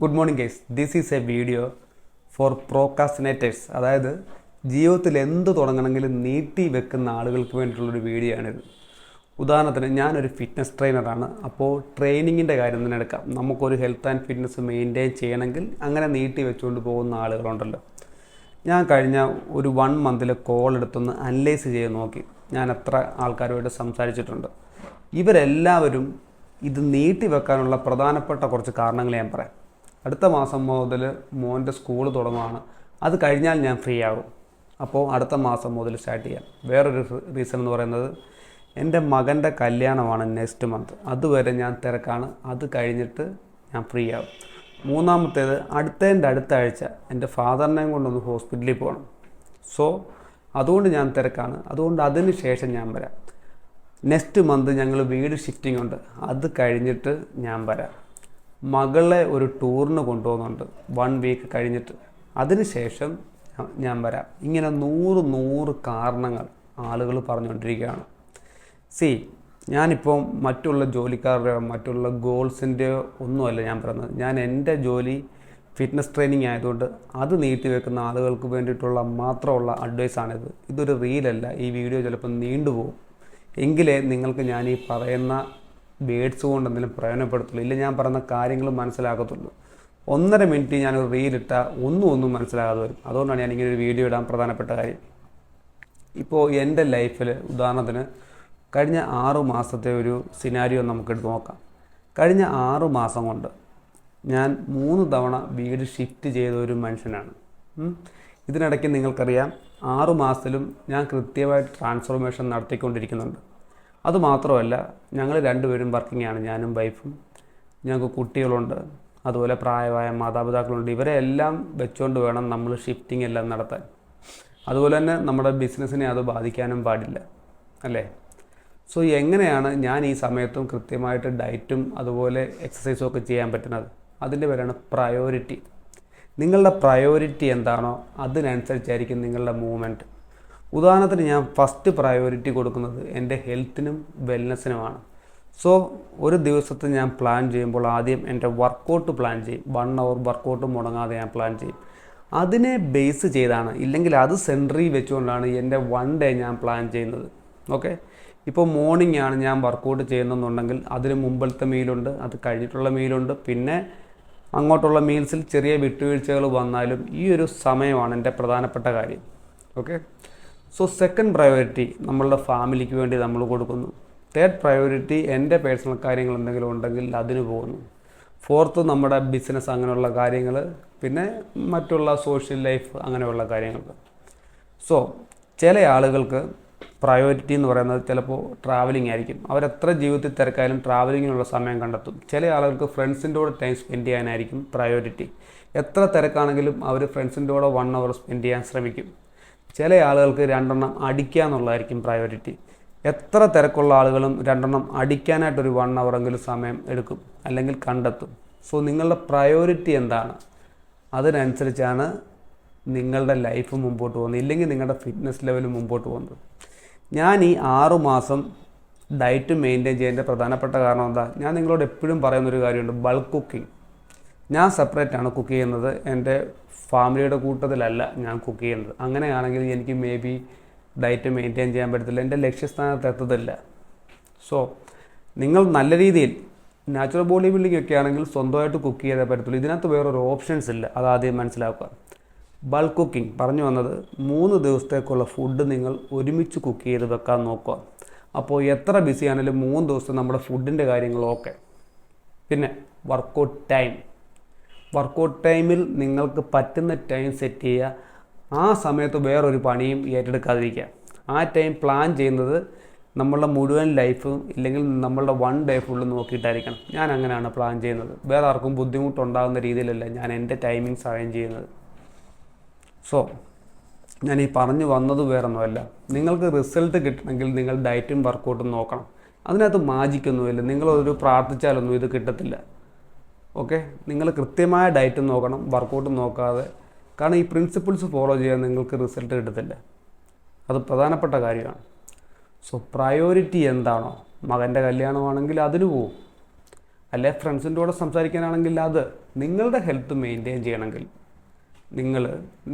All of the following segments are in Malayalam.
Good morning guys. This is a video for procrastinators. അതായത് ജീവിതത്തിൽ എന്ത് തുടങ്ങണമെങ്കിലും നീട്ടി വെക്കുന്ന ആളുകൾക്ക് വേണ്ടിയിട്ടുള്ളൊരു വീഡിയോ ആണിത്. ഉദാഹരണത്തിന് ഞാനൊരു ഫിറ്റ്നസ് ട്രെയിനറാണ്. അപ്പോൾ ട്രെയിനിങ്ങിൻ്റെ കാര്യം തന്നെ എടുക്കാം. നമുക്കൊരു ഹെൽത്ത് ആൻഡ് ഫിറ്റ്നസ് മെയിൻറ്റെയിൻ ചെയ്യണമെങ്കിൽ അങ്ങനെ നീട്ടി വെച്ചുകൊണ്ട് പോകുന്ന ആളുകളുണ്ടല്ലോ. ഞാൻ കഴിഞ്ഞ ഒരു 1 മന്തിൽ കോൾ എടുത്തൊന്ന് അനലൈസ് ചെയ്ത് നോക്കി. ഞാൻ എത്ര ആൾക്കാരുമായിട്ട് സംസാരിച്ചിട്ടുണ്ട്. ഇവരെല്ലാവരും ഇത് നീട്ടി വെക്കാനുള്ള പ്രധാനപ്പെട്ട കുറച്ച് കാരണങ്ങൾ ഞാൻ പറയാം. അടുത്ത മാസം മുതൽ മോൻ്റെ സ്കൂൾ തുടങ്ങുകയാണ്. അത് കഴിഞ്ഞാൽ ഞാൻ ഫ്രീ ആകും. അപ്പോൾ അടുത്ത മാസം മുതൽ സ്റ്റാർട്ട് ചെയ്യാം. വേറൊരു റീസൺ എന്ന് പറയുന്നത് എൻ്റെ മകൻ്റെ കല്യാണമാണ് നെക്സ്റ്റ് മന്ത്. അതുവരെ ഞാൻ തിരക്കാണ്. അത് കഴിഞ്ഞിട്ട് ഞാൻ ഫ്രീ ആകും. മൂന്നാമത്തേത് അടുത്ത ആഴ്ച എൻ്റെ ഫാദറിനെയും കൊണ്ടൊന്ന് ഹോസ്പിറ്റലിൽ പോകണം. സോ അതുകൊണ്ട് ഞാൻ തിരക്കാണ്. അതുകൊണ്ട് അതിന് ശേഷം ഞാൻ വരാം. നെക്സ്റ്റ് മന്ത് ഞങ്ങൾ വീട് ഷിഫ്റ്റിംഗ് ഉണ്ട്. അത് കഴിഞ്ഞിട്ട് ഞാൻ വരാം. മകളെ ഒരു ടൂറിന് കൊണ്ടുപോകുന്നുണ്ട് 1 വീക്ക് കഴിഞ്ഞിട്ട്. അതിന് ശേഷം ഞാൻ വരാം. ഇങ്ങനെ 100 കാരണങ്ങൾ ആളുകൾ പറഞ്ഞുകൊണ്ടിരിക്കുകയാണ്. ഞാനിപ്പോൾ മറ്റുള്ള ജോലിക്കാരുടെയോ മറ്റുള്ള ഗോൾസിൻ്റെയോ ഒന്നുമല്ല ഞാൻ പറയുന്നത്. ഞാൻ എൻ്റെ ജോലി ഫിറ്റ്നസ് ട്രെയിനിങ് ആയതുകൊണ്ട് അത് നീട്ടി വെക്കുന്ന ആളുകൾക്ക് വേണ്ടിയിട്ടുള്ള മാത്രമുള്ള അഡ്വൈസാണിത്. ഇതൊരു റീലല്ല. ഈ വീഡിയോ ചിലപ്പോൾ നീണ്ടുപോകും. എങ്കിലേ നിങ്ങൾക്ക് ഞാൻ ഈ പറയുന്ന വേഡ്സ് കൊണ്ട് എന്തെങ്കിലും പ്രയോജനപ്പെടുത്തുള്ളൂ. ഇല്ല, ഞാൻ പറയുന്ന കാര്യങ്ങൾ മനസ്സിലാക്കത്തുള്ളൂ. 1.5 മിനിറ്റ് ഞാനൊരു റീലിട്ടാൽ ഒന്നും മനസ്സിലാകാതെ വരും. അതുകൊണ്ടാണ് ഞാനിങ്ങനെ ഒരു വീഡിയോ ഇടാൻ പ്രധാനപ്പെട്ട കാര്യം. ഇപ്പോൾ എൻ്റെ ലൈഫിൽ ഉദാഹരണത്തിന് കഴിഞ്ഞ 6 മാസത്തെ ഒരു സിനാരിയോ നമുക്കെടുത്ത് നോക്കാം. കഴിഞ്ഞ 6 മാസം കൊണ്ട് ഞാൻ 3 തവണ വീട് ഷിഫ്റ്റ് ചെയ്ത ഒരു മനുഷ്യനാണ്. ഇതിനിടയ്ക്ക് നിങ്ങൾക്കറിയാം 6 മാസത്തിലും ഞാൻ കൃത്യമായിട്ട് ട്രാൻസ്ഫോർമേഷൻ നടത്തിക്കൊണ്ടിരിക്കുന്നുണ്ട്. അതുമാത്രമല്ല, ഞങ്ങൾ 2 പേരും വർക്കിംഗ് ആണ്, ഞാനും വൈഫും. ഞങ്ങൾക്ക് കുട്ടികളുണ്ട്, അതുപോലെ പ്രായമായ മാതാപിതാക്കളുണ്ട്. ഇവരെ എല്ലാം വെച്ചുകൊണ്ട് വേണം നമ്മൾ ഷിഫ്റ്റിംഗ് എല്ലാം നടത്താൻ. അതുപോലെ തന്നെ നമ്മുടെ ബിസിനസ്സിനെ അത് ബാധിക്കാനും പാടില്ല, അല്ലേ? സോ എങ്ങനെയാണ് ഞാൻ ഈ സമയത്തും കൃത്യമായിട്ട് ഡയറ്റും അതുപോലെ എക്സസൈസും ഒക്കെ ചെയ്യാൻ പറ്റുന്നത്? അതിൻ്റെ പേരാണ് പ്രയോറിറ്റി. നിങ്ങളുടെ പ്രയോറിറ്റി എന്താണോ അതിനനുസരിച്ചായിരിക്കും നിങ്ങളുടെ മൂവ്മെൻറ്റ്. ഉദാഹരണത്തിന് ഞാൻ ഫസ്റ്റ് പ്രയോറിറ്റി കൊടുക്കുന്നത് എൻ്റെ ഹെൽത്തിനും വെൽനെസ്സിനുമാണ്. സോ ഒരു ദിവസത്തെ ഞാൻ പ്ലാൻ ചെയ്യുമ്പോൾ ആദ്യം എൻ്റെ വർക്കൗട്ട് പ്ലാൻ ചെയ്യും. 1 അവർ വർക്കൗട്ട് മുടങ്ങാതെ ഞാൻ പ്ലാൻ ചെയ്യും. അതിനെ ബേസ് ചെയ്താണ്, ഇല്ലെങ്കിൽ അത് സെൻട്രി വെച്ചുകൊണ്ടാണ് എൻ്റെ 1 ഡേ ഞാൻ പ്ലാൻ ചെയ്യുന്നത്. ഓക്കെ, ഇപ്പോൾ മോർണിംഗ് ആണ് ഞാൻ വർക്കൗട്ട് ചെയ്യുന്നതെന്നുണ്ടെങ്കിൽ അതിന് മുമ്പത്തെ മീലുണ്ട്, അത് കഴിഞ്ഞിട്ടുള്ള മീലുണ്ട്, പിന്നെ അങ്ങോട്ടുള്ള മീൽസിൽ ചെറിയ വിട്ടുവീഴ്ചകൾ വന്നാലും ഈ ഒരു സമയമാണ് എൻ്റെ പ്രധാനപ്പെട്ട കാര്യം. ഓക്കെ, സോ സെക്കൻഡ് പ്രയോറിറ്റി നമ്മളുടെ ഫാമിലിക്ക് വേണ്ടി നമ്മൾ കൊടുക്കുന്നു. തേർഡ് പ്രയോറിറ്റി എൻ്റെ പേഴ്സണൽ കാര്യങ്ങൾ എന്തെങ്കിലും ഉണ്ടെങ്കിൽ അതിന് പോകുന്നു. ഫോർത്ത് നമ്മുടെ ബിസിനസ്, അങ്ങനെയുള്ള കാര്യങ്ങൾ, പിന്നെ മറ്റുള്ള സോഷ്യൽ ലൈഫ്, അങ്ങനെയുള്ള കാര്യങ്ങൾ. സോ ചില ആളുകൾക്ക് പ്രയോറിറ്റി എന്ന് പറയുന്നത് ചിലപ്പോൾ ട്രാവലിംഗ് ആയിരിക്കും. അവരെത്ര ജീവിതത്തിൽ തിരക്കായാലും ട്രാവലിങ്ങിനുള്ള സമയം കണ്ടെത്തും. ചില ആളുകൾക്ക് ഫ്രണ്ട്സിൻ്റെ കൂടെ ടൈം സ്പെൻഡ് ചെയ്യാനായിരിക്കും പ്രയോറിറ്റി. എത്ര തിരക്കാണെങ്കിലും അവർ ഫ്രണ്ട്സിൻ്റെ കൂടെ 1 അവർ സ്പെൻഡ് ചെയ്യാൻ ശ്രമിക്കും. ചില ആളുകൾക്ക് 2 എണ്ണം അടിക്കുക എന്നുള്ളതായിരിക്കും പ്രയോറിറ്റി. എത്ര തിരക്കുള്ള ആളുകളും 2 എണ്ണം അടിക്കാനായിട്ടൊരു 1 അവറെങ്കിലും സമയം എടുക്കും, അല്ലെങ്കിൽ കണ്ടെത്തും. സോ നിങ്ങളുടെ പ്രയോറിറ്റി എന്താണ്, അതിനനുസരിച്ചാണ് നിങ്ങളുടെ ലൈഫ് മുമ്പോട്ട് പോകുന്നത്, ഇല്ലെങ്കിൽ നിങ്ങളുടെ ഫിറ്റ്നസ് ലെവൽ മുമ്പോട്ട് പോകുന്നത്. ഞാൻ ഈ 6 മാസം ഡയറ്റ് മെയിൻറ്റെയിൻ ചെയ്യേണ്ട പ്രധാനപ്പെട്ട കാരണം എന്താ? ഞാൻ നിങ്ങളോട് എപ്പോഴും പറയുന്നൊരു കാര്യമുണ്ട്, ബൾക്ക് കുക്കിംഗ്. ഞാൻ സെപ്പറേറ്റാണ് കുക്ക് ചെയ്യുന്നത്. എൻ്റെ ഫാമിലിയുടെ കൂട്ടത്തിലല്ല ഞാൻ കുക്ക് ചെയ്യുന്നത്. അങ്ങനെയാണെങ്കിൽ എനിക്ക് മേ ബി ഡയറ്റ് മെയിൻറ്റെയിൻ ചെയ്യാൻ പറ്റത്തില്ല, എൻ്റെ ലക്ഷ്യസ്ഥാനത്ത് എത്തത്തില്ല. സോ നിങ്ങൾ നല്ല രീതിയിൽ നാച്ചുറൽ ബോഡി ബിൽഡിംഗ് ഒക്കെ ആണെങ്കിൽ സ്വന്തമായിട്ട് കുക്ക് ചെയ്തേ പറ്റത്തുള്ളൂ. ഇതിനകത്ത് വേറൊരു ഓപ്ഷൻസ് ഇല്ല, അതാദ്യം മനസ്സിലാക്കുക. ബൾക്ക് കുക്കിംഗ് പറഞ്ഞു വന്നത് 3 ദിവസത്തേക്കുള്ള ഫുഡ് നിങ്ങൾ ഒരുമിച്ച് കുക്ക് ചെയ്ത് വെക്കാൻ നോക്കുക. അപ്പോൾ എത്ര ബിസി ആണെങ്കിലും 3 ദിവസം നമ്മുടെ ഫുഡിൻ്റെ കാര്യങ്ങൾ ഓക്കെ. പിന്നെ വർക്കൗട്ട് ടൈമിൽ നിങ്ങൾക്ക് പറ്റുന്ന ടൈം സെറ്റ് ചെയ്യുക. ആ സമയത്ത് വേറൊരു പണിയും ഏറ്റെടുക്കാതിരിക്കുക. ആ ടൈം പ്ലാൻ ചെയ്യുന്നത് നമ്മളുടെ മുഴുവൻ ലൈഫ്, ഇല്ലെങ്കിൽ നമ്മളുടെ 1 ഡേ ഫുള്ള് നോക്കിയിട്ടായിരിക്കണം. ഞാൻ അങ്ങനെയാണ് പ്ലാൻ ചെയ്യുന്നത്. വേറെ ആർക്കും ബുദ്ധിമുട്ടുണ്ടാകുന്ന രീതിയിലല്ല ഞാൻ എൻ്റെ ടൈമിങ്സ് അറേഞ്ച് ചെയ്യുന്നത്. സോ ഞാൻ ഈ പറഞ്ഞു വന്നത് വേറൊന്നുമല്ല, നിങ്ങൾക്ക് റിസൾട്ട് കിട്ടണമെങ്കിൽ നിങ്ങൾ ഡയറ്റും വർക്കൗട്ടും നോക്കണം. അതിനകത്ത് മാജിക്കൊന്നുമില്ല. നിങ്ങളൊരു പ്രാർത്ഥിച്ചാലൊന്നും ഇത് കിട്ടത്തില്ല. ഓക്കെ, നിങ്ങൾ കൃത്യമായ ഡയറ്റും നോക്കണം, വർക്കൗട്ടും നോക്കാതെ. കാരണം ഈ പ്രിൻസിപ്പിൾസ് ഫോളോ ചെയ്യാൻ നിങ്ങൾക്ക് റിസൾട്ട് കിട്ടത്തില്ല. അത് പ്രധാനപ്പെട്ട കാര്യമാണ്. സോ പ്രയോറിറ്റി എന്താണോ, മകൻ്റെ കല്യാണമാണെങ്കിൽ അതിന് പോവും. അല്ലെ ഫ്രണ്ട്സിൻ്റെ കൂടെ സംസാരിക്കാനാണെങ്കിൽ അത്. നിങ്ങളുടെ ഹെൽത്ത് മെയിൻറ്റെയിൻ ചെയ്യണമെങ്കിൽ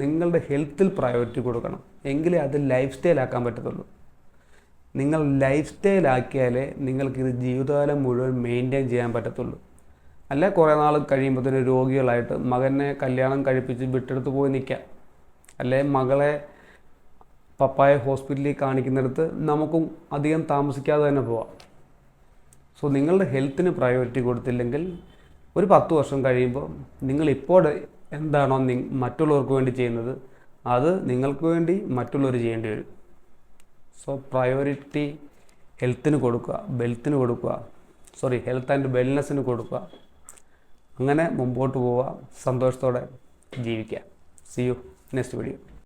നിങ്ങളുടെ ഹെൽത്തിൽ പ്രയോറിറ്റി കൊടുക്കണം. എങ്കിലേ അത് ലൈഫ് സ്റ്റൈലാക്കാൻ പറ്റത്തുള്ളൂ. നിങ്ങൾ ലൈഫ് സ്റ്റൈലാക്കിയാലേ നിങ്ങൾക്കിത് ജീവിതകാലം മുഴുവൻ മെയിൻറ്റെയിൻ ചെയ്യാൻ പറ്റത്തുള്ളൂ. അല്ല കുറേ നാൾ കഴിയുമ്പോഴത്തേന് രോഗികളായിട്ട് മകനെ കല്യാണം കഴിപ്പിച്ച് വിട്ടെടുത്ത് പോയി നിൽക്കാം. അല്ലെ മകളെ പപ്പായ ഹോസ്പിറ്റലിൽ കാണിക്കുന്നിടത്ത് നമുക്കും അധികം താമസിക്കാതെ തന്നെ പോവാം. സോ നിങ്ങളുടെ ഹെൽത്തിന് പ്രയോറിറ്റി കൊടുത്തില്ലെങ്കിൽ ഒരു 10 വർഷം കഴിയുമ്പോൾ നിങ്ങളിപ്പോൾ എന്താണോ മറ്റുള്ളവർക്ക് വേണ്ടി ചെയ്യുന്നത് അത് നിങ്ങൾക്ക് വേണ്ടി മറ്റുള്ളവർ ചെയ്യേണ്ടി വരും. സോ പ്രയോറിറ്റി ഹെൽത്തിന് കൊടുക്കുക, ഹെൽത്ത് ആൻഡ് വെൽനെസ്സിന് കൊടുക്കുക. അങ്ങനെ മുമ്പോട്ട് പോവുക, സന്തോഷത്തോടെ ജീവിക്കുക. See you next video.